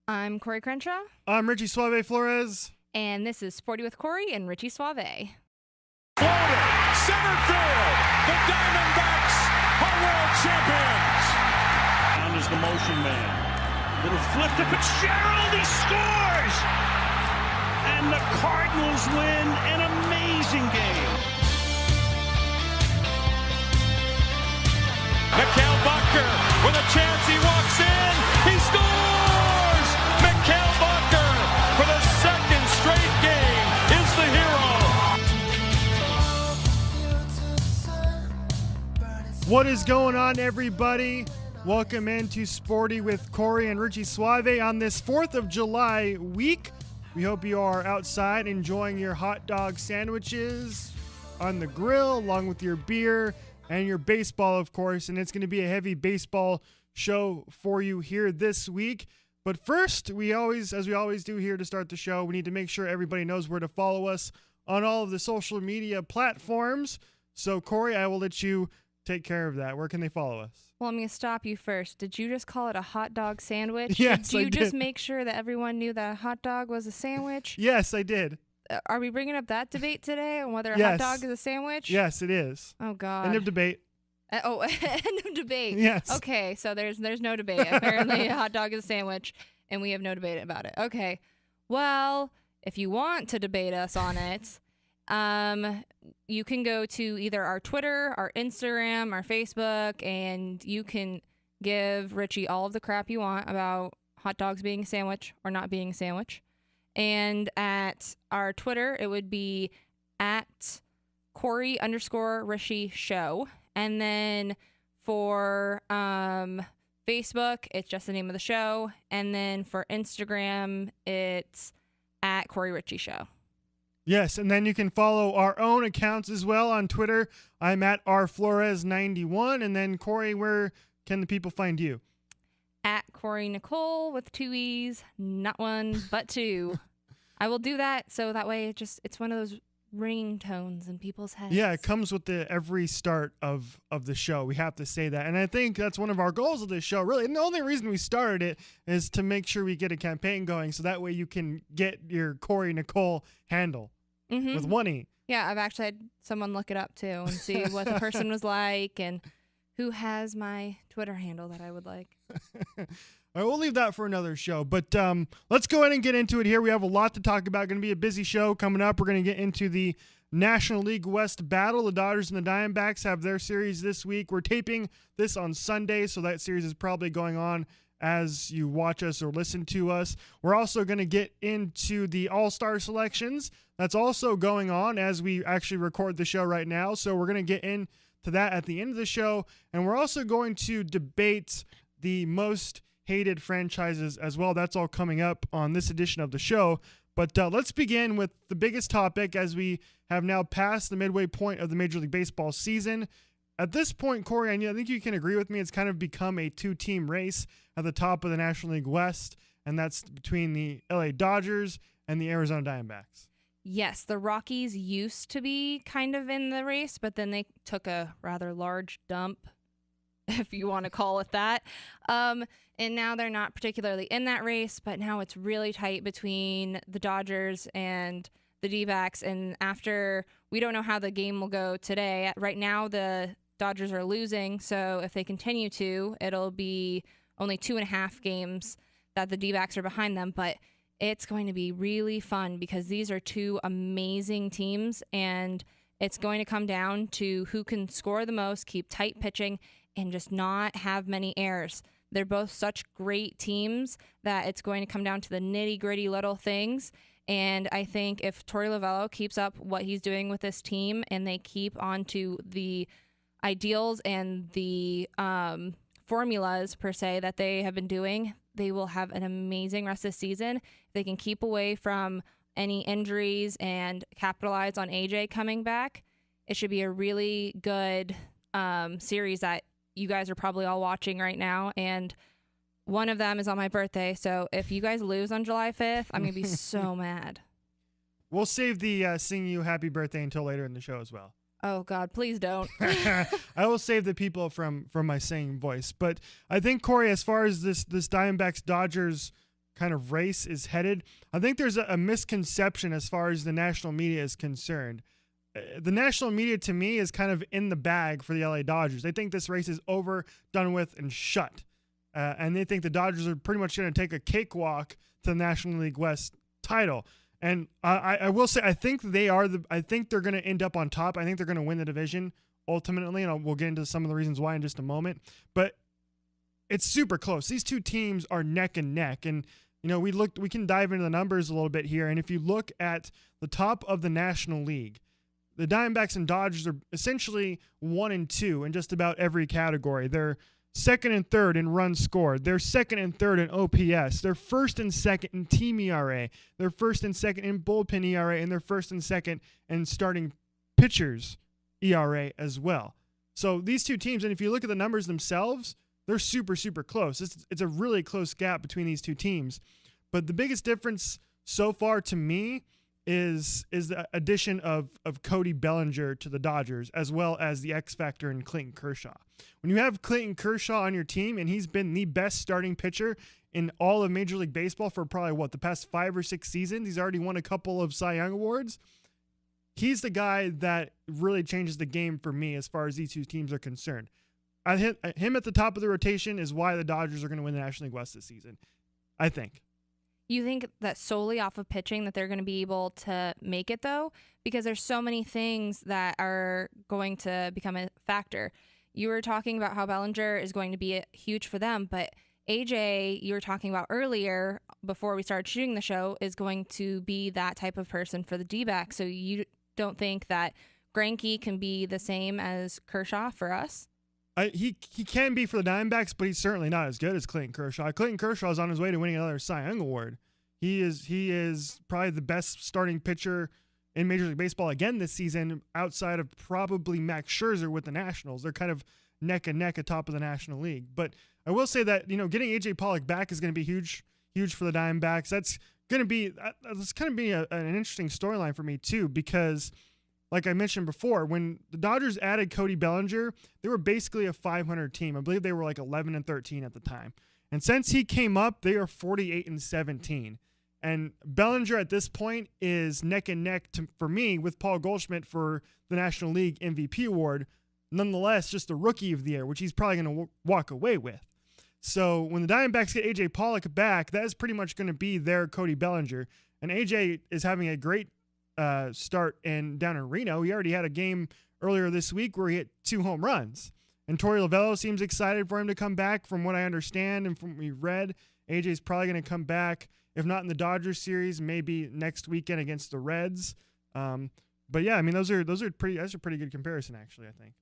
I'm Cori Crenshaw. I'm Richie Suave Flores. And this is Sporty with Cori and Richie Suave. Floater, center field. The Diamondbacks are world champions. Down is the motion man. Little flip to Fitzgerald. He scores! And the Cardinals win an amazing game. Mikhail Bucker with a chance. He walks in. He scores! Mikhail Bucker for the second straight game is the hero. What is going on, everybody? Welcome into Sporty with Cori and Richie Suave on this 4th of July week. We hope you are outside enjoying your hot dog sandwiches on the grill, along with your beer and your baseball, of course. And it's going to be a heavy baseball show for you here this week. But first, as we always do here to start the show, we need to make sure everybody knows where to follow us on all of the social media platforms. So, Cori, I will let you take care of that. Where can they follow us? Well, I'm going to stop you first. Did you just call it a hot dog sandwich? Yes, Did you I did. just make sure that everyone knew that a hot dog was a sandwich? Yes, I did. Are we bringing up that debate today on whether a Yes. hot dog is a sandwich? Yes, it is. Oh, God. End of debate. End of debate. Yes. Okay, so there's no debate. Apparently, a hot dog is a sandwich, and we have no debate about it. Okay. Well, if you want to debate us on it, you can go to either our Twitter, our Instagram, our Facebook, and you can give Richie all of the crap you want about hot dogs being a sandwich or not being a sandwich. And at our Twitter, it would be at Cori_Richie Show. And then for Facebook, it's just the name of the show. And then for Instagram, it's at Cori Richie Show. Yes, and then you can follow our own accounts as well on Twitter. I'm at rflores91. And then, Cori, where can the people find you? At Cori Nicole with 2 E's, not one, but 2. I will do that so that way it's one of those ringing tones in people's heads. Yeah, it comes with every start of the show. We have to say that. And I think that's one of our goals of this show, really. And the only reason we started it is to make sure we get a campaign going so that way you can get your Cori Nicole handle with 1 E. Yeah, I've actually had someone look it up too and see what the person was like and who has my Twitter handle that I would like. All right, we'll leave that for another show. But let's go ahead and get into it here. We have a lot to talk about. Going to be a busy show coming up. We're going to get into the National League West battle. The Dodgers and the Diamondbacks have their series this week. We're taping this on Sunday, so that series is probably going on as you watch us or listen to us. We're also going to get into the All-Star selections. That's also going on as we actually record the show right now. So we're going to get into that at the end of the show. And we're also going to debate the most hated franchises as well. That's all coming up on this edition of the show. But let's begin with the biggest topic as we have now passed the midway point of the Major League Baseball season. At this point, Cori, I think you can agree with me, it's kind of become a two-team race at the top of the National League West, and that's between the LA Dodgers and the Arizona Diamondbacks. Yes, the Rockies used to be kind of in the race, but then they took a rather large dump, if you want to call it that. And now they're not particularly in that race, but now it's really tight between the Dodgers and the Dbacks. And after, we don't know how the game will go today. Right now, the Dodgers are losing, so if they continue to, it'll be only 2.5 games that the Dbacks are behind them. But it's going to be really fun because these are two amazing teams, and it's going to come down to who can score the most, keep tight pitching, and just not have many errors. They're both such great teams that it's going to come down to the nitty-gritty little things. And I think if Torey Lovullo keeps up what he's doing with this team and they keep on to the ideals and the formulas, per se, that they have been doing, they will have an amazing rest of the season. If they can keep away from any injuries and capitalize on AJ coming back, it should be a really good series that you guys are probably all watching right now. And one of them is on my birthday. So if you guys lose on July 5th, I'm going to be so mad. We'll save the sing you happy birthday until later in the show as well. Oh, God, please don't. I will save the people from my singing voice. But I think, Cori, as far as this Diamondbacks-Dodgers kind of race is headed. I think there's a misconception as far as the national media is concerned. The national media, to me, is kind of in the bag for the LA Dodgers. They think this race is over, done with, and shut. And they think the Dodgers are pretty much going to take a cakewalk to the National League West title. And I will say, I think I think they're going to end up on top. I think they're going to win the division ultimately, and we'll get into some of the reasons why in just a moment. But it's super close. These two teams are neck and neck. And we can dive into the numbers a little bit here. And if you look at the top of the National League, the Diamondbacks and Dodgers are essentially 1 and 2 in just about every category. They're second and third in runs scored. They're second and third in OPS. They're first and second in team ERA. They're first and second in bullpen ERA, and they're first and second in starting pitchers ERA as well. So these two teams, and if you look at the numbers themselves, they're super, super close. It's a really close gap between these two teams. But the biggest difference so far to me is the addition of Cody Bellinger to the Dodgers, as well as the X factor in Clayton Kershaw. When you have Clayton Kershaw on your team, and he's been the best starting pitcher in all of Major League Baseball for probably the past 5 or 6 seasons. He's already won a couple of Cy Young awards. He's the guy that really changes the game for me as far as these two teams are concerned. Him at the top of the rotation is why the Dodgers are going to win the National League West this season, I think. You think that solely off of pitching that they're going to be able to make it, though? Because there's so many things that are going to become a factor. You were talking about how Bellinger is going to be huge for them, but AJ, you were talking about earlier before we started shooting the show, is going to be that type of person for the Dbacks. So you don't think that Greinke can be the same as Kershaw for us? He can be for the Diamondbacks, but he's certainly not as good as Clayton Kershaw. Clayton Kershaw is on his way to winning another Cy Young award. He is probably the best starting pitcher in Major League Baseball again this season, outside of probably Max Scherzer with the Nationals. They're kind of neck and neck atop of the National League. But I will say that getting AJ Pollock back is going to be huge for the Diamondbacks. That's kind of be an interesting storyline for me too, because like I mentioned before, when the Dodgers added Cody Bellinger, they were basically a 500 team. I believe they were like 11-13 at the time. And since he came up, they are 48-17. And Bellinger at this point is neck and neck for me with Paul Goldschmidt for the National League MVP award. Nonetheless, just the rookie of the year, which he's probably going to walk away with. So when the Diamondbacks get AJ Pollock back, that is pretty much going to be their Cody Bellinger. And AJ is having a great start down in Reno. He already had a game earlier this week where he hit 2 home runs. And Torey Lovullo seems excited for him to come back. From what I understand and from what we read, AJ's probably going to come back, if not in the Dodgers series, maybe next weekend against the Reds. But yeah, I mean those are pretty good comparison actually, I think.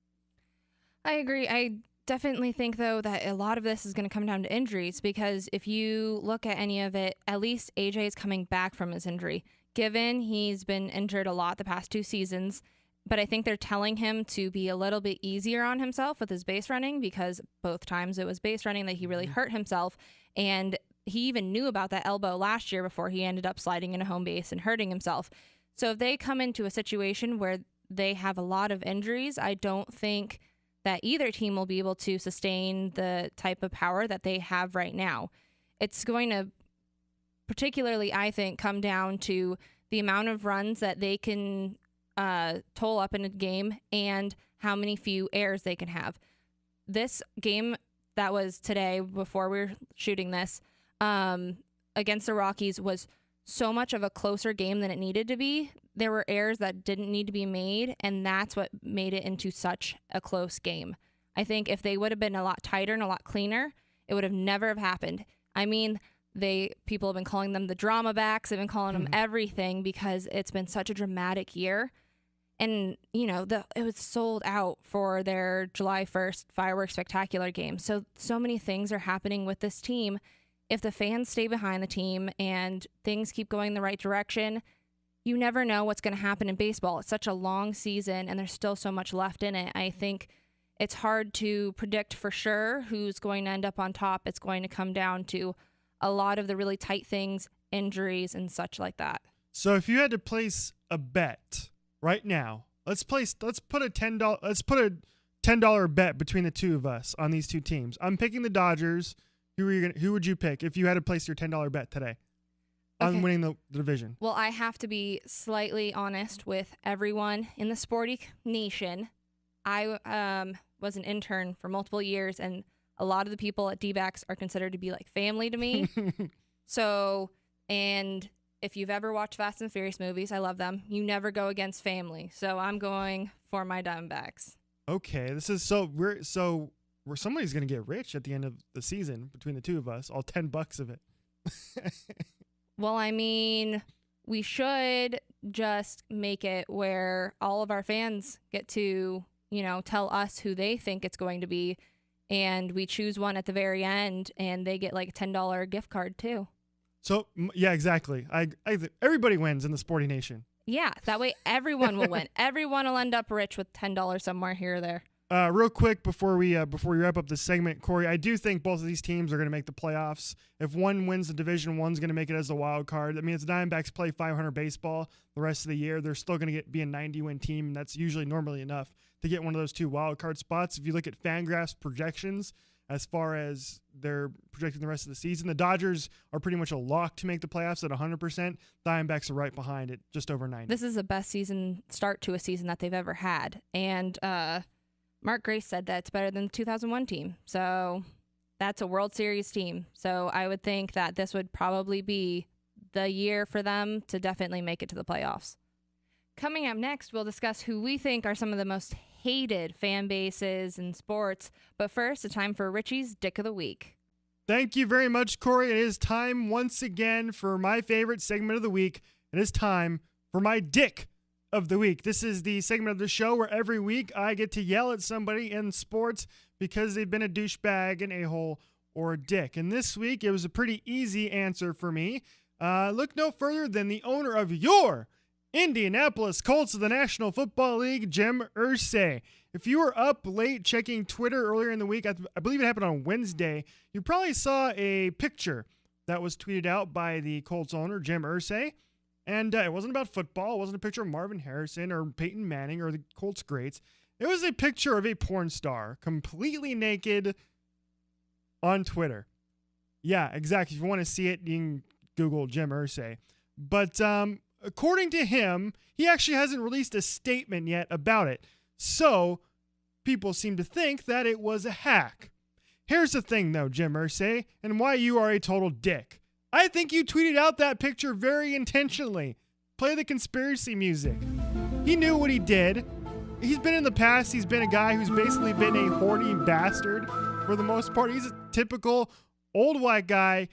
I agree. I definitely think though that a lot of this is going to come down to injuries, because if you look at any of it, at least AJ is coming back from his injury. Given he's been injured a lot the past 2 seasons, but I think they're telling him to be a little bit easier on himself with his base running, because both times it was base running that he really hurt himself. And he even knew about that elbow last year before he ended up sliding into home base and hurting himself. So if they come into a situation where they have a lot of injuries, I don't think that either team will be able to sustain the type of power that they have right now. It's going to particularly, I think, come down to the amount of runs that they can toll up in a game and how many few errors they can have. This game that was today, before we were shooting this, against the Rockies was so much of a closer game than it needed to be. There were errors that didn't need to be made, and that's what made it into such a close game. I think if they would have been a lot tighter and a lot cleaner, it would have never have happened. I mean, people have been calling them the Dramabacks. They've been calling them everything because it's been such a dramatic year. And, it was sold out for their July 1st fireworks spectacular game. So many things are happening with this team. If the fans stay behind the team and things keep going the right direction, you never know what's going to happen in baseball. It's such a long season, and there's still so much left in it. I think it's hard to predict for sure who's going to end up on top. It's going to come down to a lot of the really tight things, injuries, and such like that. So if you had to place a bet right now, let's put a $10 bet between the two of us on these two teams. I'm picking the Dodgers. Who would you pick if you had to place your $10 bet today on winning the division? Well, I have to be slightly honest with everyone in the sporty nation. I was an intern for multiple years, and a lot of the people at Dbacks are considered to be like family to me. So, and if you've ever watched Fast and Furious movies, I love them. You never go against family. So I'm going for my Diamondbacks. Okay, this is where somebody's gonna get rich at the end of the season between the two of us, all $10 of it. Well, I mean, we should just make it where all of our fans get to, tell us who they think it's going to be, and we choose one at the very end, and they get like a $10 gift card too. So yeah, exactly. Everybody wins in the sporty nation. Yeah, that way everyone will win. Everyone will end up rich with $10 somewhere here or there. Real quick before we wrap up this segment, Corey, I do think both of these teams are going to make the playoffs. If one wins the division, one's going to make it as a wild card. I mean, if the Diamondbacks play 500 baseball the rest of the year, they're still going to be a 90-win team, and that's usually normally enough to get one of those two wild card spots. If you look at Fangraphs projections, as far as they're projecting the rest of the season, the Dodgers are pretty much a lock to make the playoffs at 100%. Diamondbacks are right behind it, just over 90. This is the best season start to a season that they've ever had, and Mark Grace said that it's better than the 2001 team. So that's a World Series team. So I would think that this would probably be the year for them to definitely make it to the playoffs. Coming up next, we'll discuss who we think are some of the most hated fan bases in sports. But first, it's time for Richie's Dick of the Week. Thank you very much, Corey. It is time once again for my favorite segment of the week. It is time for my Dick of the Week. This is the segment of the show where every week I get to yell at somebody in sports because they've been a douchebag, an a-hole, or a dick. And this week it was a pretty easy answer for me. Look no further than the owner of your Indianapolis Colts of the National Football League, Jim Irsay. If you were up late checking Twitter earlier in the week, I believe it happened on Wednesday, you probably saw a picture that was tweeted out by the Colts owner, Jim Irsay. And it wasn't about football. It wasn't a picture of Marvin Harrison or Peyton Manning or the Colts greats. It was a picture of a porn star, completely naked, on Twitter. Yeah, exactly. If you want to see it, you can Google Jim Irsay. But according to him, he actually hasn't released a statement yet about it. So people seem to think that it was a hack. Here's the thing, though, Jim Irsay, and why you are a total dick. I think you tweeted out that picture very intentionally. Play the conspiracy music. He knew what he did. He's been in the past. He's been a guy who's basically been a horny bastard for the most part. He's a typical old white guy.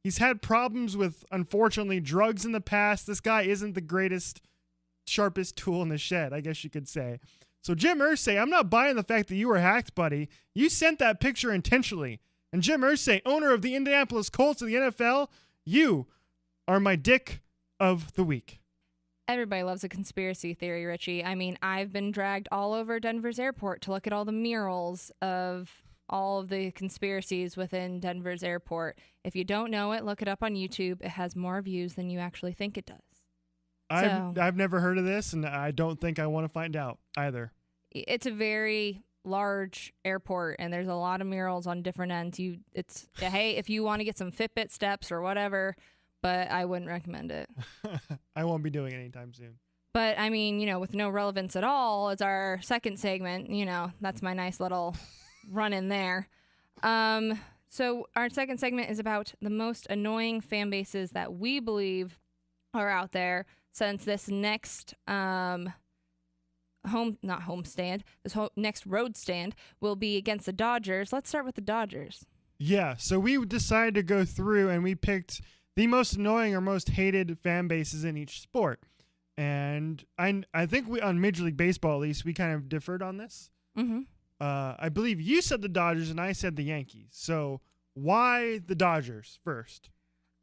He's had problems with, unfortunately, drugs in the past. This guy isn't the greatest, sharpest tool in the shed, I guess you could say. So Jim Irsay, I'm not buying the fact that you were hacked, buddy. You sent that picture intentionally. And Jim Irsay, owner of the Indianapolis Colts of the NFL, you are my Dick of the Week. Everybody loves a conspiracy theory, Richie. I mean, I've been dragged all over Denver's airport to look at all the murals of all of the conspiracies within Denver's airport. If you don't know it, look it up on YouTube. It has more views than you actually think it does. I've never heard of this, and I don't think I want to find out either. It's a very large airport, and there's a lot of murals on different ends. Hey, if you want to get some Fitbit steps or whatever, but I wouldn't recommend it. I won't be doing it anytime soon. But I mean, with no relevance at all, it's our second segment. That's my nice little run in there. So our second segment is about the most annoying fan bases that we believe are out there, since this next next road stand will be against the Dodgers. Let's start with the Dodgers. Yeah, so we decided to go through and we picked the most annoying or most hated fan bases in each sport. And I think we, on Major League Baseball at least, we kind of differed on this. Mm-hmm. I believe you said the Dodgers and I said the Yankees. So why the Dodgers first?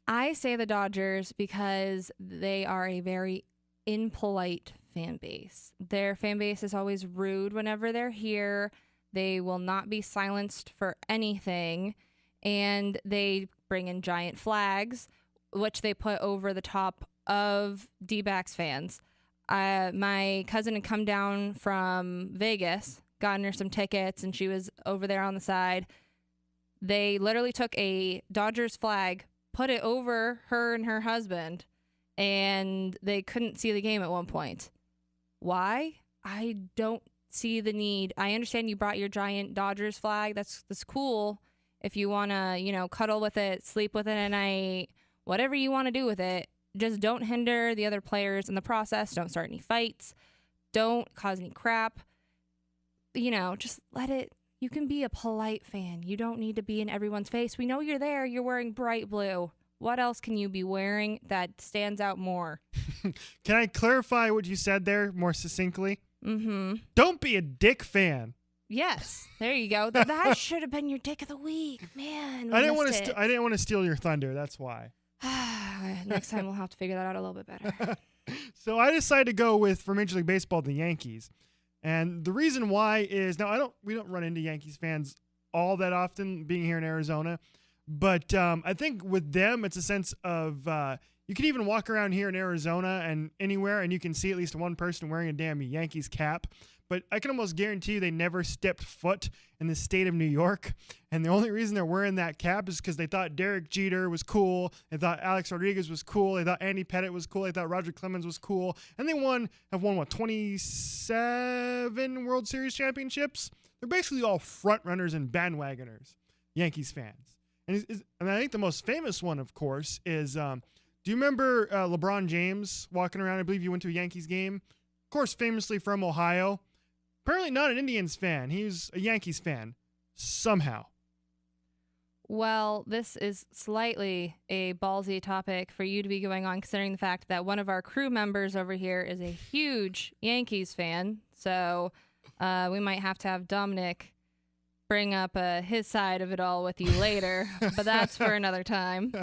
I say the Dodgers because they are a very impolite fan base. Their fan base is always rude whenever they're here. They will not be silenced for anything. And they bring in giant flags, which they put over the top of Dbacks fans. My cousin had come down from Vegas, gotten her some tickets, and she was over there on the side. They literally took a Dodgers flag, put it over her and her husband, and they couldn't see the game at one point. Why? I don't see the need. I understand you brought your giant Dodgers flag. That's cool. If you want to, cuddle with it, sleep with it at night, whatever you want to do with it, just don't hinder the other players in the process. Don't start any fights. Don't cause any crap. Just let it. You can be a polite fan. You don't need to be in everyone's face. We know you're there. You're wearing bright blue. What else can you be wearing that stands out more? Can I clarify what you said there more succinctly? Mm-hmm. Don't be a dick fan. Yes, there you go. That should have been your dick of the week, man. I didn't want to steal your thunder. That's why. Next time we'll have to figure that out a little bit better. So I decided to go with, for Major League Baseball, the Yankees. And the reason why is, now we don't run into Yankees fans all that often being here in Arizona, but I think with them it's a sense of you can even walk around here in Arizona and anywhere and you can see at least one person wearing a damn Yankees cap. But I can almost guarantee you they never stepped foot in the state of New York. And the only reason they're wearing that cap is because they thought Derek Jeter was cool. They thought Alex Rodriguez was cool. They thought Andy Pettitte was cool. They thought Roger Clemens was cool. And they have won 27 World Series championships? They're basically all front runners and bandwagoners, Yankees fans. And I think the most famous one, of course, is do you remember LeBron James walking around? I believe you went to a Yankees game. Of course, famously from Ohio. Apparently not an Indians fan. He was a Yankees fan, somehow. Well, this is slightly a ballsy topic for you to be going on, considering the fact that one of our crew members over here is a huge Yankees fan. So we might have to have Dominic bring up his side of it all with you later, but that's for another time.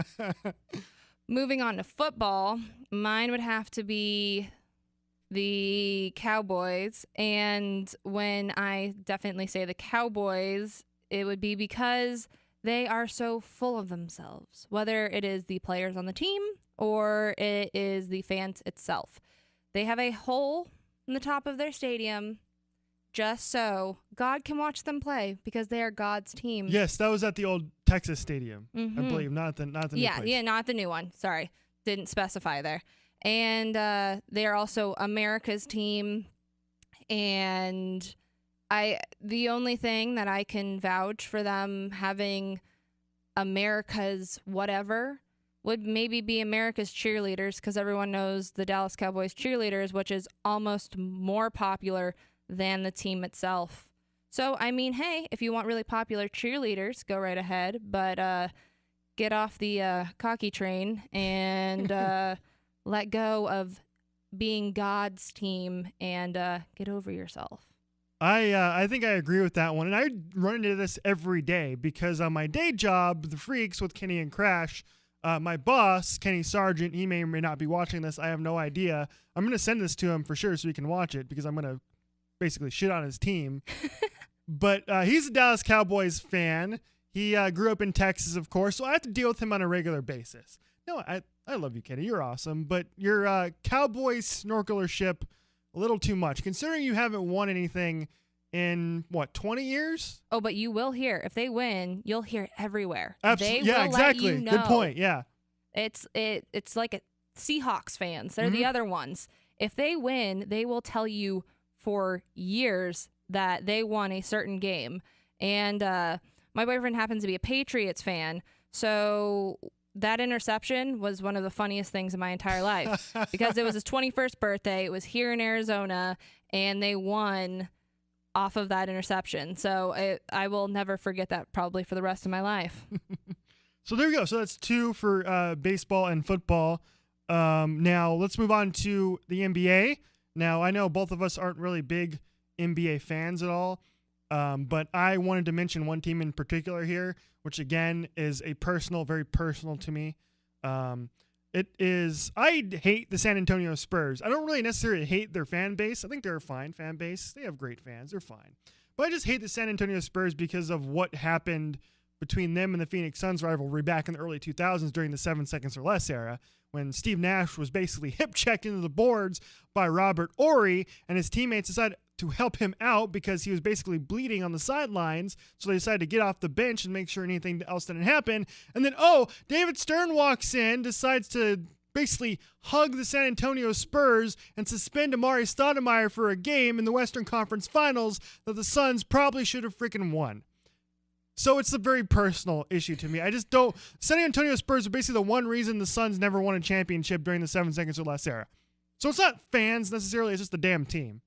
Moving on to football, mine would have to be the Cowboys, and when I definitely say the Cowboys, it would be because they are so full of themselves, whether it is the players on the team or it is the fans itself. They have a hole in the top of their stadium just so God can watch them play because they are God's team. Yes, that was at the old Texas Stadium, I believe, not the new place. Yeah, not the new one. Sorry, didn't specify there. And they are also America's team. And the only thing that I can vouch for them having America's whatever would maybe be America's cheerleaders, because everyone knows the Dallas Cowboys cheerleaders, which is almost more popular than the team itself. So, I mean, hey, if you want really popular cheerleaders, go right ahead. But get off the cocky train and let go of being God's team and get over yourself. I think I agree with that one. And I run into this every day because on my day job, The Freaks with Kenny and Crash, my boss, Kenny Sargent, he may or may not be watching this. I have no idea. I'm going to send this to him for sure so he can watch it because I'm going to basically shit on his team. But he's a Dallas Cowboys fan. He grew up in Texas, of course, so I have to deal with him on a regular basis. No, I love you, Kenny. You're awesome. But your Cowboys snorkelership, a little too much, considering you haven't won anything in, 20 years? Oh, but you will hear. If they win, you'll hear it everywhere. Absolutely. They Yeah, will exactly. let you know. Good point. Yeah. It's like a Seahawks fans. They're the other ones. If they win, they will tell you for years that they won a certain game. And my boyfriend happens to be a Patriots fan, so that interception was one of the funniest things in my entire life because it was his 21st birthday. It was here in Arizona, and they won off of that interception. So I will never forget that probably for the rest of my life. So there we go. So that's 2 for baseball and football. Now let's move on to the NBA. Now I know both of us aren't really big NBA fans at all, but I wanted to mention one team in particular here, which again is very personal to me. I hate the San Antonio Spurs. I don't really necessarily hate their fan base. I think they're a fine fan base. They have great fans. They're fine. But I just hate the San Antonio Spurs because of what happened between them and the Phoenix Suns rivalry back in the early 2000s during the 7 seconds or less era, when Steve Nash was basically hip-checked into the boards by Robert Horry, and his teammates decided, to help him out because he was basically bleeding on the sidelines. So they decided to get off the bench and make sure anything else didn't happen. And then, David Stern walks in, decides to basically hug the San Antonio Spurs and suspend Amari Stoudemire for a game in the Western Conference Finals that the Suns probably should have freaking won. So it's a very personal issue to me. I just don't. San Antonio Spurs are basically the one reason the Suns never won a championship during the 7 seconds or less era. So it's not fans necessarily, it's just the damn team.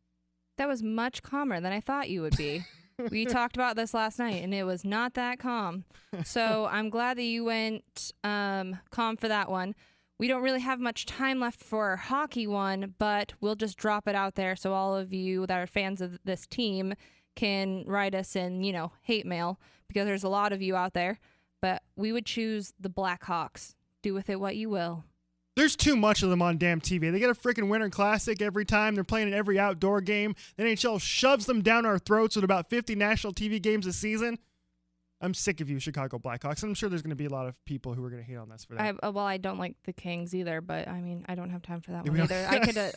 That was much calmer than I thought you would be. We talked about this last night, and it was not that calm. So I'm glad that you went calm for that one. We don't really have much time left for our hockey one, but we'll just drop it out there so all of you that are fans of this team can write us in, hate mail, because there's a lot of you out there. But we would choose the Blackhawks. Do with it what you will. There's too much of them on damn TV. They get a freaking Winter Classic every time. They're playing in every outdoor game. The NHL shoves them down our throats with about 50 national TV games a season. I'm sick of you, Chicago Blackhawks. I'm sure there's going to be a lot of people who are going to hate on this for that. I don't like the Kings either, but I don't have time for that one either.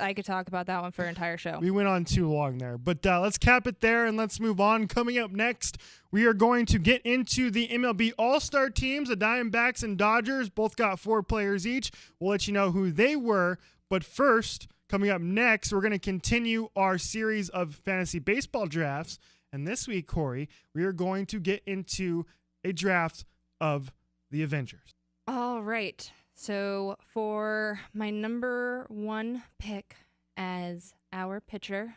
I could talk about that one for an entire show. We went on too long there, but let's cap it there and let's move on. Coming up next, we are going to get into the MLB All-Star teams. The Diamondbacks and Dodgers both got 4 players each. We'll let you know who they were, but first, coming up next, we're going to continue our series of fantasy baseball drafts. And this week, Corey, we are going to get into a draft of the Avengers. All right. So for my number 1 pick as our pitcher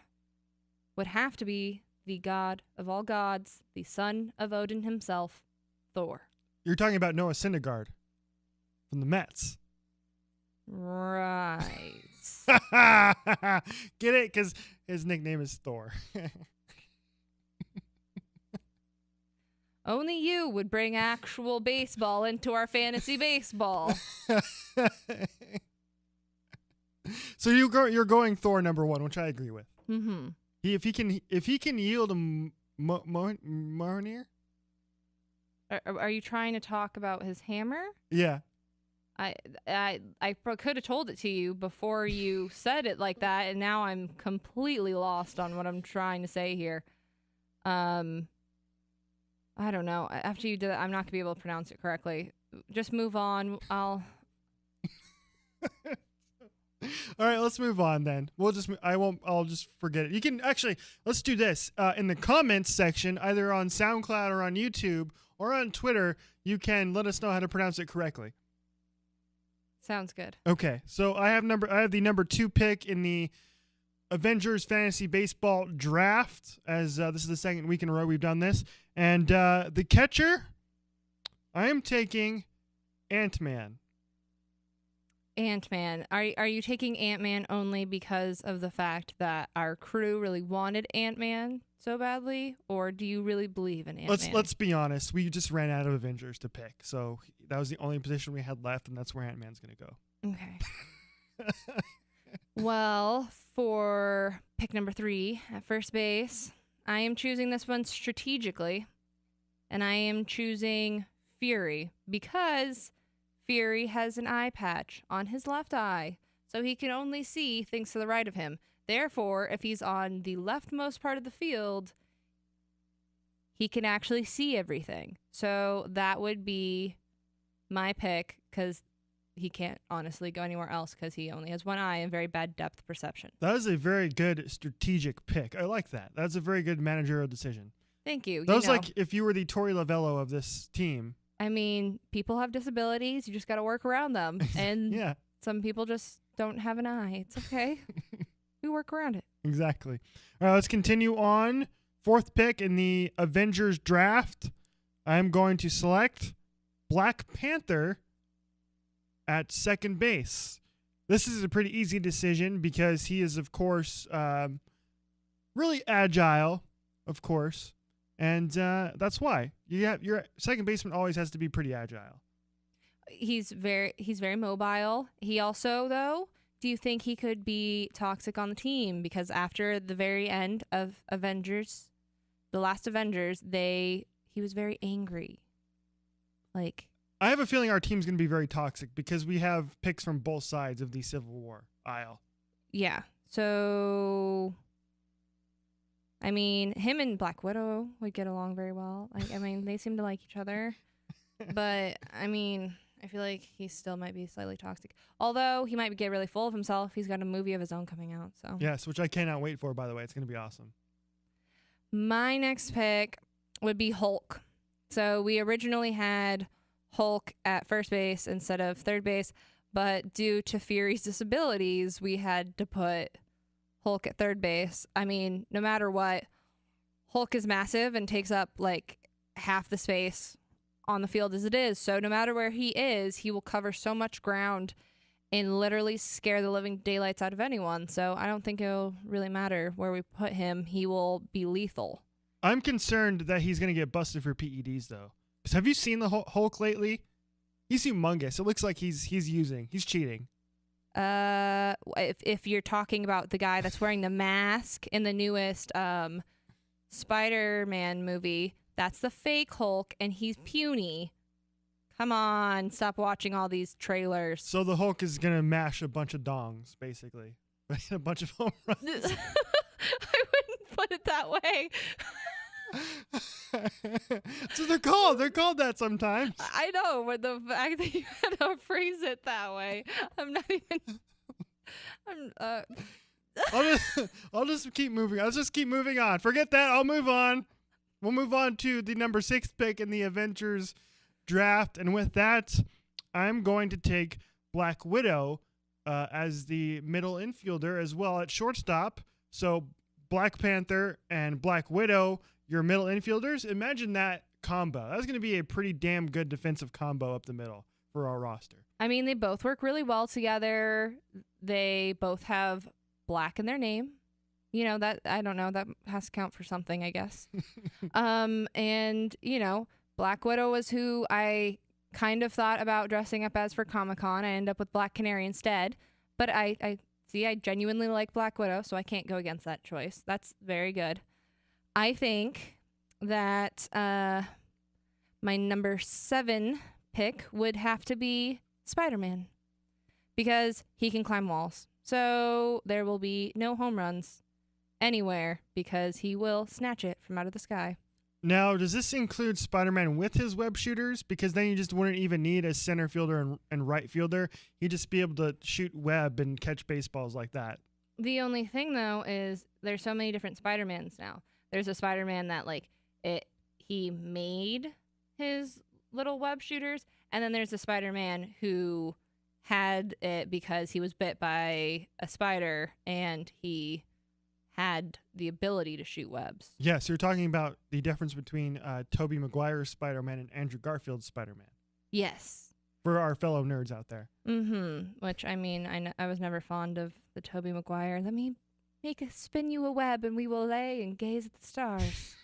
would have to be the god of all gods, the son of Odin himself, Thor. You're talking about Noah Syndergaard from the Mets. Right. Get it? Because his nickname is Thor. Only you would bring actual baseball into our fantasy baseball. So you're going Thor number 1, which I agree with. Mm-hmm. If he can yield a Mjolnir. Are you trying to talk about his hammer? Yeah. I could have told it to you before you said it like that, and now I'm completely lost on what I'm trying to say here. I don't know. After you did that, I'm not going to be able to pronounce it correctly. Just move on. All right, let's move on then. I'll just forget it. You can actually, let's do this. In the comments section, either on SoundCloud or on YouTube or on Twitter, you can let us know how to pronounce it correctly. Sounds good. Okay. So I have the number 2 pick in the Avengers Fantasy Baseball Draft, as this is the second week in a row we've done this. And the catcher, I am taking Ant-Man. Ant-Man. Are you taking Ant-Man only because of the fact that our crew really wanted Ant-Man so badly, or do you really believe in Ant-Man? Let's be honest. We just ran out of Avengers to pick, so that was the only position we had left, and that's where Ant-Man's going to go. Okay. Well, for pick number 3 at first base, I am choosing this one strategically, and I am choosing Fury because Fury has an eye patch on his left eye, so he can only see things to the right of him. Therefore, if he's on the leftmost part of the field, he can actually see everything. So that would be my pick because he can't honestly go anywhere else because he only has one eye and very bad depth perception. That is a very good strategic pick. I like that. That's a very good managerial decision. Thank you. That was like if you were the Torey Lovello of this team. I mean, people have disabilities. You just got to work around them. And yeah. Some people just don't have an eye. It's okay. We work around it. Exactly. All right, let's continue on. 4th pick in the Avengers draft. I'm going to select Black Panther at second base. This is a pretty easy decision because he is, of course, really agile, of course. And that's why your second baseman always has to be pretty agile. He's very mobile. He also, though, do you think he could be toxic on the team? Because after the very end of Avengers, the last Avengers, he was very angry. I have a feeling our team's going to be very toxic because we have picks from both sides of the Civil War aisle. Yeah. So I mean, him and Black Widow would get along very well. I mean, they seem to like each other. But, I mean, I feel like he still might be slightly toxic. Although, he might get really full of himself. He's got a movie of his own coming out. So Yes, which I cannot wait for, by the way. It's going to be awesome. my next pick would be Hulk. So we originally had Hulk at first base instead of third base. But due to Fury's disabilities, we had to put Hulk at third base. I mean, no matter what, Hulk is massive and takes up like half the space on the field as it is. So no matter where he is, he will cover so much ground and literally scare the living daylights out of anyone. So I don't think it'll really matter where we put him. He will be lethal. I'm concerned that he's going to get busted for PEDs, though. 'Cause have you seen the Hulk lately? He's humongous. It looks like he's cheating. If you're talking about the guy that's wearing the mask in the newest Spider-Man movie, that's the fake Hulk, and he's puny. Come on, stop watching all these trailers. So the Hulk is going to mash a bunch of dongs, basically. A bunch of home runs. I wouldn't put it that way. So they're called. They're called that sometimes. I know, but the fact that you had to phrase it that way, I'm not even. I'll just keep moving. I'll just keep moving on. Forget that. I'll move on. We'll move on to the number 6 pick in the Avengers draft, and with that, I'm going to take Black Widow as the middle infielder as well at shortstop. So Black Panther and Black Widow, your middle infielders. Imagine that combo. That's going to be a pretty damn good defensive combo up the middle for our roster. I mean, they both work really well together. They both have black in their name. You know, that, I don't know, that has to count for something, I guess. And, you know, Black Widow was who I kind of thought about dressing up as for Comic-Con. I ended up with Black Canary instead. But I genuinely like Black Widow, so I can't go against that choice. That's very good. I think that my number 7 pick would have to be Spider-Man because he can climb walls. So there will be no home runs anywhere because he will snatch it from out of the sky. Now, does this include Spider-Man with his web shooters? Because then you just wouldn't even need a center fielder and right fielder. He'd just be able to shoot web and catch baseballs like that. The only thing, though, is there's so many different Spider-Mans now. There's a Spider-Man that, like, he made his little web shooters, and then there's a Spider-Man who had it because he was bit by a spider, and he had the ability to shoot webs. Yes, you're talking about the difference between Tobey Maguire's Spider-Man and Andrew Garfield's Spider-Man. Yes. For our fellow nerds out there. Mm-hmm. Which, I mean, I was never fond of the Tobey Maguire. Let me spin you a web and we will lay and gaze at the stars.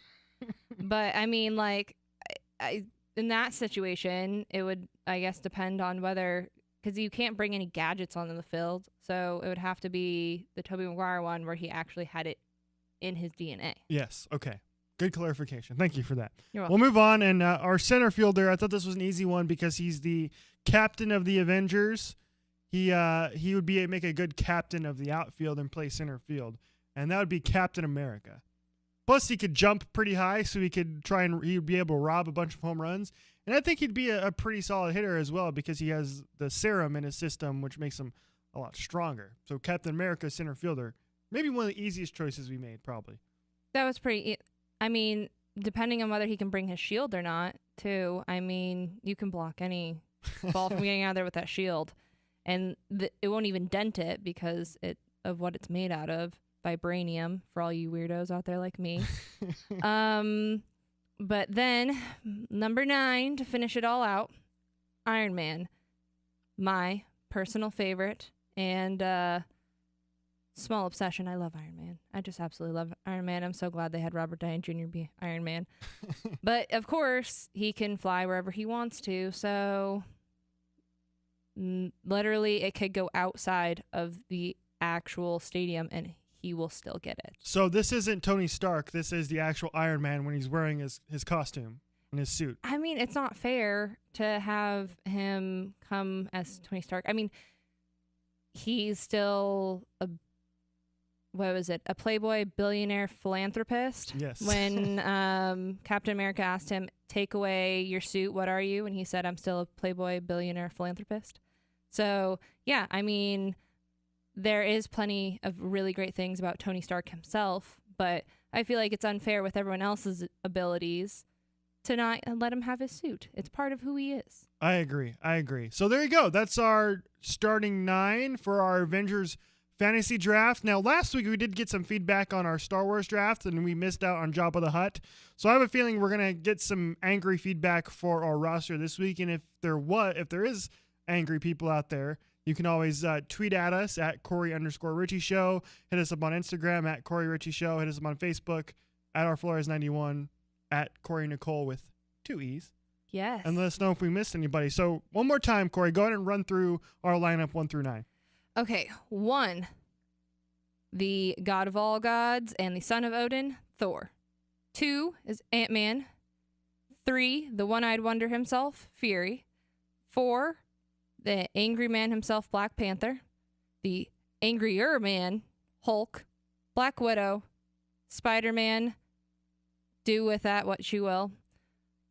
But, I mean, like, I in that situation, it would, I guess, depend on whether... Because you can't bring any gadgets onto the field, so it would have to be the Tobey Maguire one where he actually had it in his DNA. Yes, okay. Good clarification. Thank you for that. You're welcome. We'll move on, and our center fielder, I thought this was an easy one because he's the captain of the Avengers. He would make a good captain of the outfield and play center field, and that would be Captain America. Plus, he could jump pretty high, so he would be able to rob a bunch of home runs. And I think he'd be a pretty solid hitter as well because he has the serum in his system, which makes him a lot stronger. So Captain America, center fielder, maybe one of the easiest choices we made, probably. That was pretty... I mean, depending on whether he can bring his shield or not, too. I mean, you can block any ball from getting out of there with that shield. And it won't even dent it because of what it's made out of. Vibranium, for all you weirdos out there like me. But then, number 9, to finish it all out, Iron Man. My personal favorite and small obsession. I love Iron Man. I just absolutely love Iron Man. I'm so glad they had Robert Downey Jr. be Iron Man. But, of course, he can fly wherever he wants to, so literally it could go outside of the actual stadium and he will still get it. So this isn't Tony Stark. This is the actual Iron Man when he's wearing his costume and his suit. I mean, it's not fair to have him come as Tony Stark. I mean, he's still what was it? A Playboy billionaire philanthropist. Yes. When Captain America asked him, take away your suit, what are you? And he said, I'm still a Playboy billionaire philanthropist. So, yeah, I mean, there is plenty of really great things about Tony Stark himself, but I feel like it's unfair with everyone else's abilities to not let him have his suit. It's part of who he is. I agree. So there you go. That's our starting 9 for our Avengers fantasy draft. Now, last week we did get some feedback on our Star Wars draft, and we missed out on Jabba the Hutt. So I have a feeling we're going to get some angry feedback for our roster this week. And if there is angry people out there, you can always tweet at us at Cori_Richie Show. Hit us up on Instagram at Cori Richie Show. Hit us up on Facebook at our Flores91 at Cori Nicole with 2 E's. Yes. And let us know if we missed anybody. So one more time, Cori, go ahead and run through our lineup 1 through 9. Okay, 1, the god of all gods and the son of Odin, Thor. 2 is Ant-Man. 3, the one-eyed wonder himself, Fury. 4, the angry man himself, Black Panther. The angrier man, Hulk. Black Widow. Spider-Man. Do with that what you will.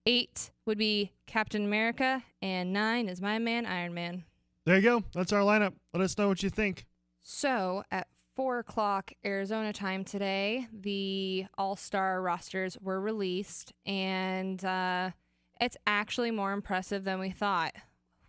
8 would be Captain America. And 9 is my man, Iron Man. There you go. That's our lineup. Let us know what you think. So at 4 o'clock Arizona time today, the All-Star rosters were released, and it's actually more impressive than we thought.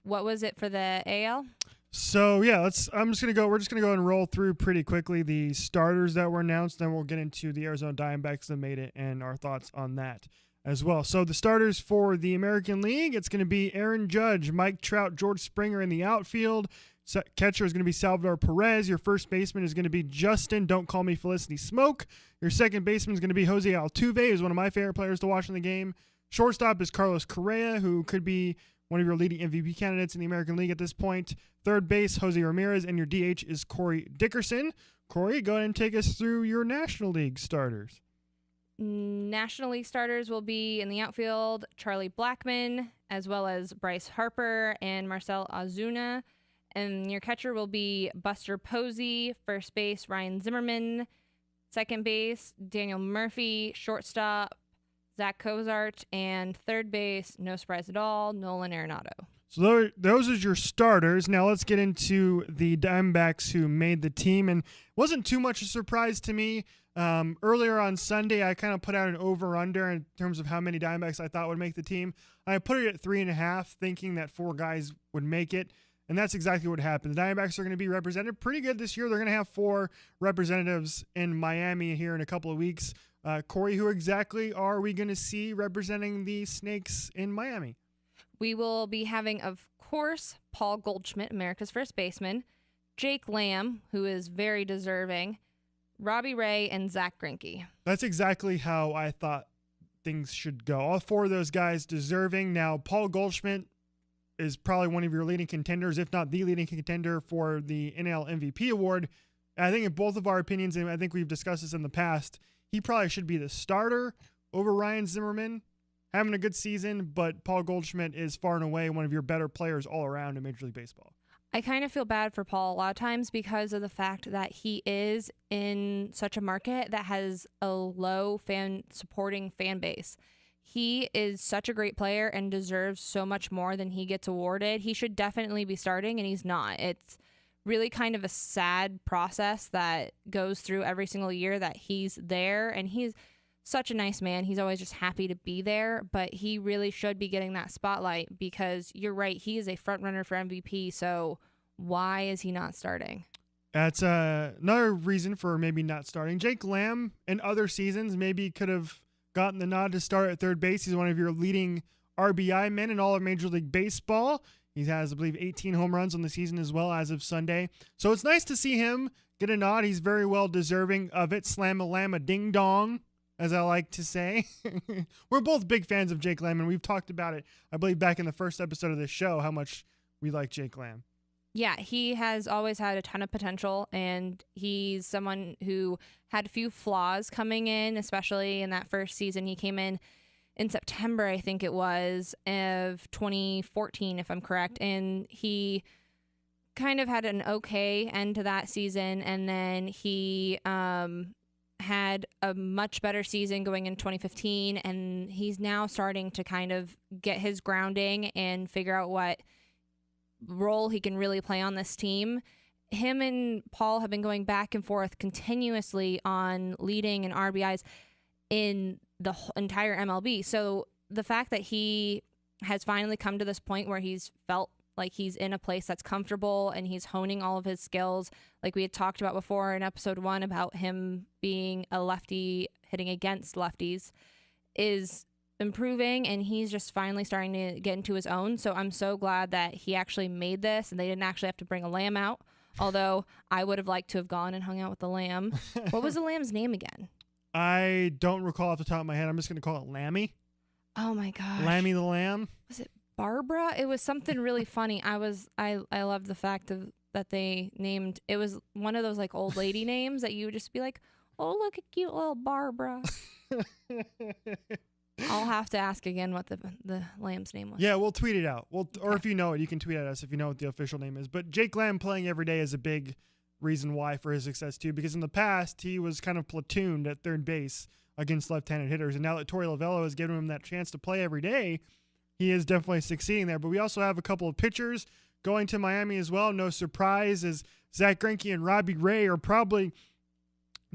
What was it for the AL? So yeah, we're just gonna go and roll through pretty quickly the starters that were announced. Then we'll get into the Arizona Diamondbacks that made it and our thoughts on that as well. So the starters for the American League, it's going to be Aaron Judge, Mike Trout, George Springer in the outfield. Catcher is going to be Salvador Perez. Your first baseman is going to be Justin, don't call me Felicity Smoke. Your second baseman is going to be Jose Altuve, who's one of my favorite players to watch in the game. Shortstop is Carlos Correa, who could be one of your leading MVP candidates in the American League at this point. Third base, Jose Ramirez, and your DH is Corey Dickerson. Corey, go ahead and take us through your National League starters. National League starters will be in the outfield, Charlie Blackmon, as well as Bryce Harper and Marcel Ozuna. And your catcher will be Buster Posey. First base, Ryan Zimmerman. Second base, Daniel Murphy. Shortstop, Zach Cozart. And third base, no surprise at all, Nolan Arenado. So those are your starters. Now let's get into the Diamondbacks who made the team. And it wasn't too much a surprise to me. Earlier on Sunday, I kind of put out an over-under in terms of how many Diamondbacks I thought would make the team. I put it at 3.5, thinking that 4 guys would make it. And that's exactly what happened. The Diamondbacks are going to be represented pretty good this year. They're going to have 4 representatives in Miami here in a couple of weeks. Corey, who exactly are we going to see representing the Snakes in Miami? We will be having, of course, Paul Goldschmidt, America's first baseman, Jake Lamb, who is very deserving, Robbie Ray, and Zach Greinke. That's exactly how I thought things should go. All 4 of those guys deserving. Now, Paul Goldschmidt is probably one of your leading contenders, if not the leading contender for the NL MVP award. I think in both of our opinions, and I think we've discussed this in the past, he probably should be the starter over Ryan Zimmerman. Having a good season, but Paul Goldschmidt is far and away one of your better players all around in Major League Baseball. I kind of feel bad for Paul a lot of times because of the fact that he is in such a market that has a low supporting fan base. He is such a great player and deserves so much more than he gets awarded. He should definitely be starting, and he's not. It's really kind of a sad process that goes through every single year that he's there, and he's such a nice man. He's always just happy to be there, but he really should be getting that spotlight because you're right. He is a front runner for MVP. So why is he not starting? That's another reason for maybe not starting. Jake Lamb in other seasons maybe could have gotten the nod to start at third base. He's one of your leading RBI men in all of Major League Baseball. He has, I believe, 18 home runs on the season as well as of Sunday. So it's nice to see him get a nod. He's very well deserving of it. Slam-a-lam-a ding-dong, as I like to say. We're both big fans of Jake Lamb, and we've talked about it, I believe, back in the first episode of this show, how much we like Jake Lamb. Yeah, he has always had a ton of potential, and he's someone who had a few flaws coming in, especially in that first season. He came in September, I think it was, of 2014, if I'm correct, and he kind of had an okay end to that season, and then he had a much better season going in 2015, and he's now starting to kind of get his grounding and figure out what role he can really play on this team. Him and Paul have been going back and forth continuously on leading and RBIs in the entire MLB. So the fact that he has finally come to this point where he's felt like he's in a place that's comfortable and he's honing all of his skills, like we had talked about before in episode 1 about him being a lefty hitting against lefties, is improving, and he's just finally starting to get into his own. So I'm so glad that he actually made this and they didn't actually have to bring a lamb out, although I would have liked to have gone and hung out with the lamb. What was the lamb's name again? I don't recall off the top of my head. I'm just going to call it Lammy. Oh my gosh. Lammy the lamb. Was it Barbara? It was something really funny. I loved the fact that they named, it was one of those like old lady names that you would just be like, oh, look at cute little Barbara. I'll have to ask again what the lamb's name was. Yeah, we'll tweet it out. Or if you know it, you can tweet at us if you know what the official name is. But Jake Lamb playing every day is a big reason why for his success too, because in the past he was kind of platooned at third base against left-handed hitters, and now that Torey Lovullo has given him that chance to play every day, he is definitely succeeding there. But we also have a couple of pitchers going to Miami as well. No surprise, as Zach Greinke and Robbie Ray are probably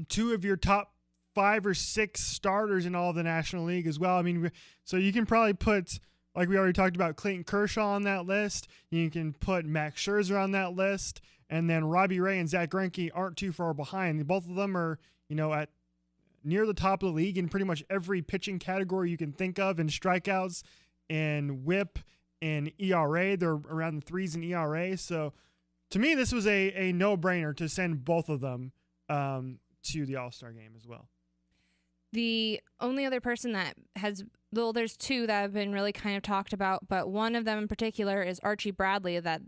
two of your top 5 or 6 starters in all of the National League as well. I mean, so you can probably put, like we already talked about, Clayton Kershaw on that list. You can put Max Scherzer on that list. And then Robbie Ray and Zach Greinke aren't too far behind. Both of them are, at near the top of the league in pretty much every pitching category you can think of, in strikeouts and whip and ERA. They're around the 3s in ERA. So to me, this was a no-brainer to send both of them to the All-Star game as well. The only other person that has, well, there's 2 that have been really kind of talked about, but one of them in particular is Archie Bradley, that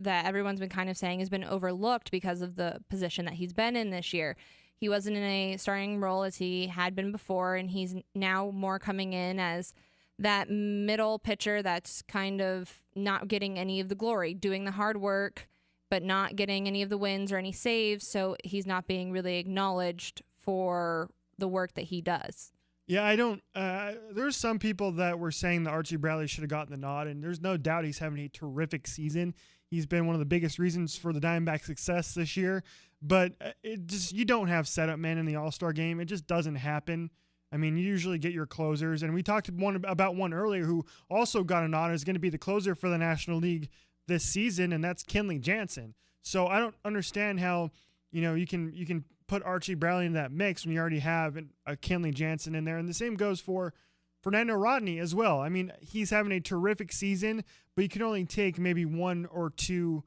everyone's been kind of saying has been overlooked because of the position that he's been in this year. He wasn't in a starting role as he had been before, and he's now more coming in as that middle pitcher that's kind of not getting any of the glory, doing the hard work, but not getting any of the wins or any saves, so he's not being really acknowledged for the work that he does. Yeah, I don't. There's some people that were saying that Archie Bradley should have gotten the nod, and there's no doubt he's having a terrific season. He's been one of the biggest reasons for the Diamondbacks' success this year. But you don't have setup men in the All-Star game. It just doesn't happen. I mean, you usually get your closers, and we talked about one earlier who also got a nod, is going to be the closer for the National League this season, and that's Kenley Jansen. So I don't understand how you can put Archie Bradley in that mix when you already have a Kenley Jansen in there. And the same goes for Fernando Rodney as well. I mean, he's having a terrific season, but you can only take maybe 1 or 2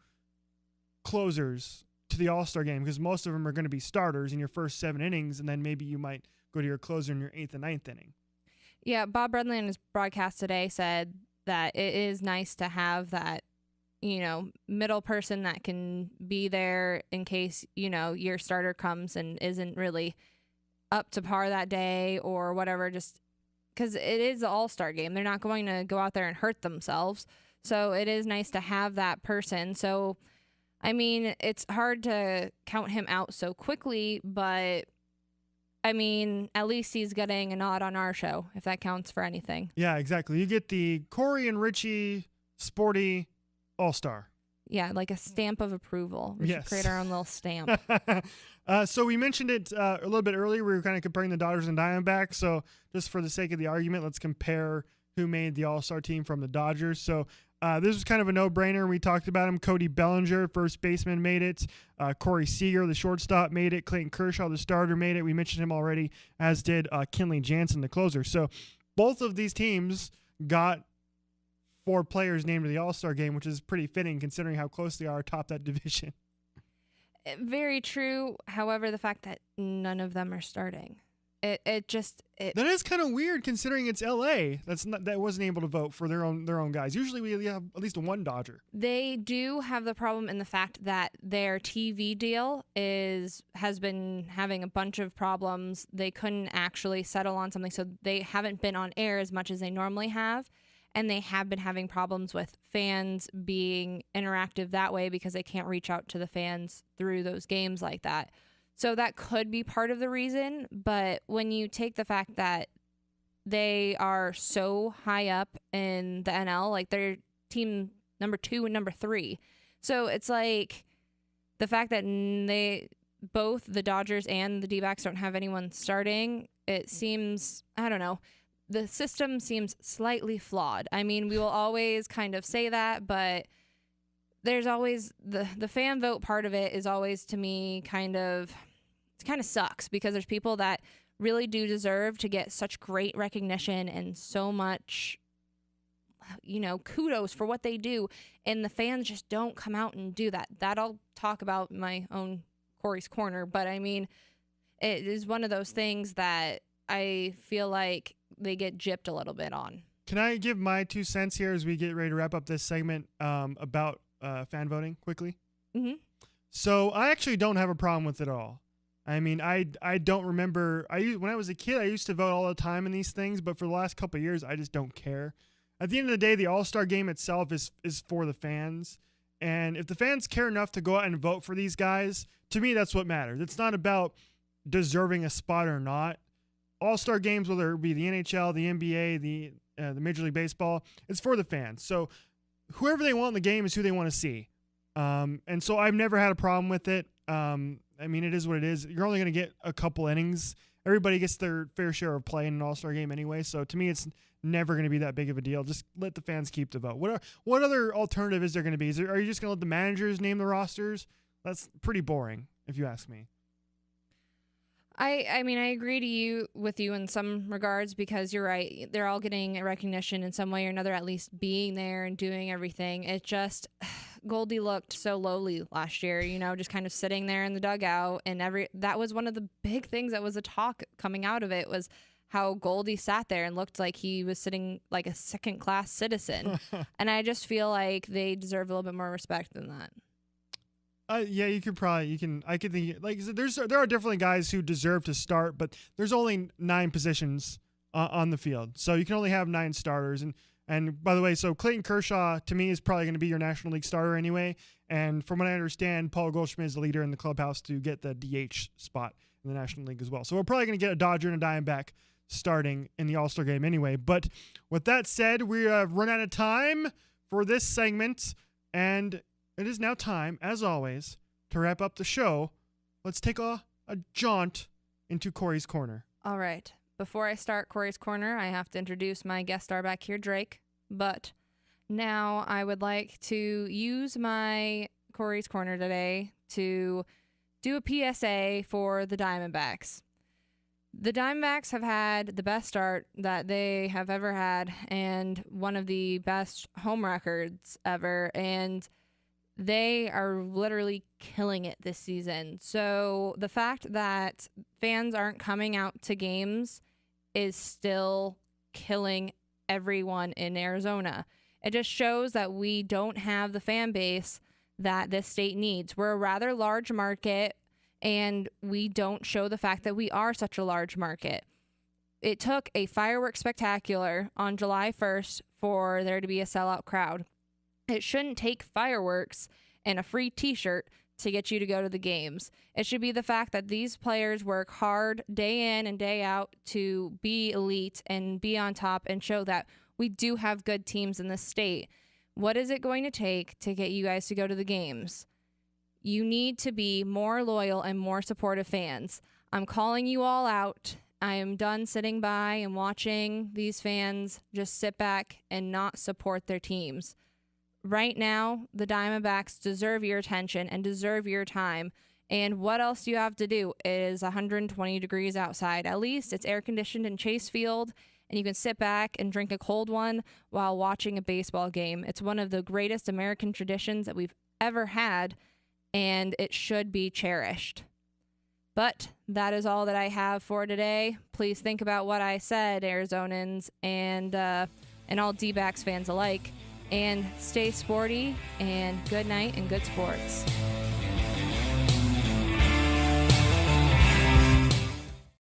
closers to the All-Star game, because most of them are going to be starters in your first 7 innings, and then maybe you might go to your closer in your 8th and 9th inning. Yeah, Bob Bradley in his broadcast today said that it is nice to have that, middle person that can be there in case, your starter comes and isn't really up to par that day or whatever, just because it is the All-Star game. They're not going to go out there and hurt themselves. So it is nice to have that person. So, I mean, it's hard to count him out so quickly, but I mean, at least he's getting a nod on our show, if that counts for anything. Yeah, exactly. You get the Cori and Richie Sporty All-Star. Yeah, like a stamp of approval. We should create our own little stamp. So we mentioned it a little bit earlier. We were kind of comparing the Dodgers and Diamondbacks. So just for the sake of the argument, let's compare who made the All-Star team from the Dodgers. So this was kind of a no-brainer. We talked about him. Cody Bellinger, first baseman, made it. Corey Seager, the shortstop, made it. Clayton Kershaw, the starter, made it. We mentioned him already, as did Kenley Jansen, the closer. So both of these teams got 4 players named to the All-Star game, which is pretty fitting considering how close they are atop that division. Very true. However, the fact that none of them are starting. That is kind of weird considering it's LA. That wasn't able to vote for their own guys. Usually we have at least 1 Dodger. They do have the problem in the fact that their TV deal has been having a bunch of problems. They couldn't actually settle on something, so they haven't been on air as much as they normally have. and they have been having problems with fans being interactive that way because they can't reach out to the fans through those games like that. So that could be part of the reason, but when you take the fact that they are so high up in the NL, like they're team number 2 and number 3. So it's like the fact that both the Dodgers and the Dbacks don't have anyone starting, it seems, I don't know, the system seems slightly flawed. I mean, we will always kind of say that, but there's always the fan vote part of it is always, to me, it kind of sucks because there's people that really do deserve to get such great recognition and so much, kudos for what they do, and the fans just don't come out and do that. That I'll talk about my own Cori's Corner, but I mean, it is one of those things that I feel like they get gypped a little bit on. Can I give my 2 cents here as we get ready to wrap up this segment about fan voting quickly? Mm-hmm. So I actually don't have a problem with it at all. I mean, I don't remember. When I was a kid, I used to vote all the time in these things, but for the last couple of years, I just don't care. At the end of the day, the All-Star game itself is for the fans. And if the fans care enough to go out and vote for these guys, to me, that's what matters. It's not about deserving a spot or not. All-Star games, whether it be the NHL, the NBA, the Major League Baseball, it's for the fans. So whoever they want in the game is who they want to see. And so I've never had a problem with it. I mean, it is what it is. You're only going to get a couple innings. Everybody gets their fair share of play in an All-Star game anyway. So to me, it's never going to be that big of a deal. Just let the fans keep the vote. What other alternative is there going to be? Are you just going to let the managers name the rosters? That's pretty boring, if you ask me. I mean, I agree with you in some regards because you're right. They're all getting a recognition in some way or another, at least being there and doing everything. It just, Goldie looked so lowly last year, just kind of sitting there in the dugout. And that was one of the big things that was a talk coming out of it, was how Goldie sat there and looked like he was sitting like a second-class citizen. And I just feel like they deserve a little bit more respect than that. Yeah, I could think, like, there are definitely guys who deserve to start, but there's only 9 positions on the field. So you can only have 9 starters. And by the way, so Clayton Kershaw, to me, is probably going to be your National League starter anyway. And from what I understand, Paul Goldschmidt is the leader in the clubhouse to get the DH spot in the National League as well. So we're probably going to get a Dodger and a Diamondback starting in the All-Star game anyway. But with that said, we have run out of time for this segment, and it is now time, as always, to wrap up the show. Let's take a jaunt into Cori's Corner. All right. Before I start Cori's Corner, I have to introduce my guest star back here, Drake. But now I would like to use my Cori's Corner today to do a PSA for the Diamondbacks. The Diamondbacks have had the best start that they have ever had and one of the best home records ever. And they are literally killing it this season. So the fact that fans aren't coming out to games is still killing everyone in Arizona. It just shows that we don't have the fan base that this state needs. We're a rather large market, and we don't show the fact that we are such a large market. It took a fireworks spectacular on July 1st for there to be a sellout crowd. It shouldn't take fireworks and a free t-shirt to get you to go to the games. It should be the fact that these players work hard day in and day out to be elite and be on top and show that we do have good teams in this state. What is it going to take to get you guys to go to the games? You need to be more loyal and more supportive fans. I'm calling you all out. I am done sitting by and watching these fans just sit back and not support their teams. Right now, the Diamondbacks deserve your attention and deserve your time. And what else do you have to do? It is 120 degrees outside. At least it's air conditioned in Chase Field, and you can sit back and drink a cold one while watching a baseball game. It's one of the greatest American traditions that we've ever had, and it should be cherished. But that is all that I have for today. Please think about what I said, Arizonans, and all Dbacks fans alike. And stay sporty, and good night and good sports.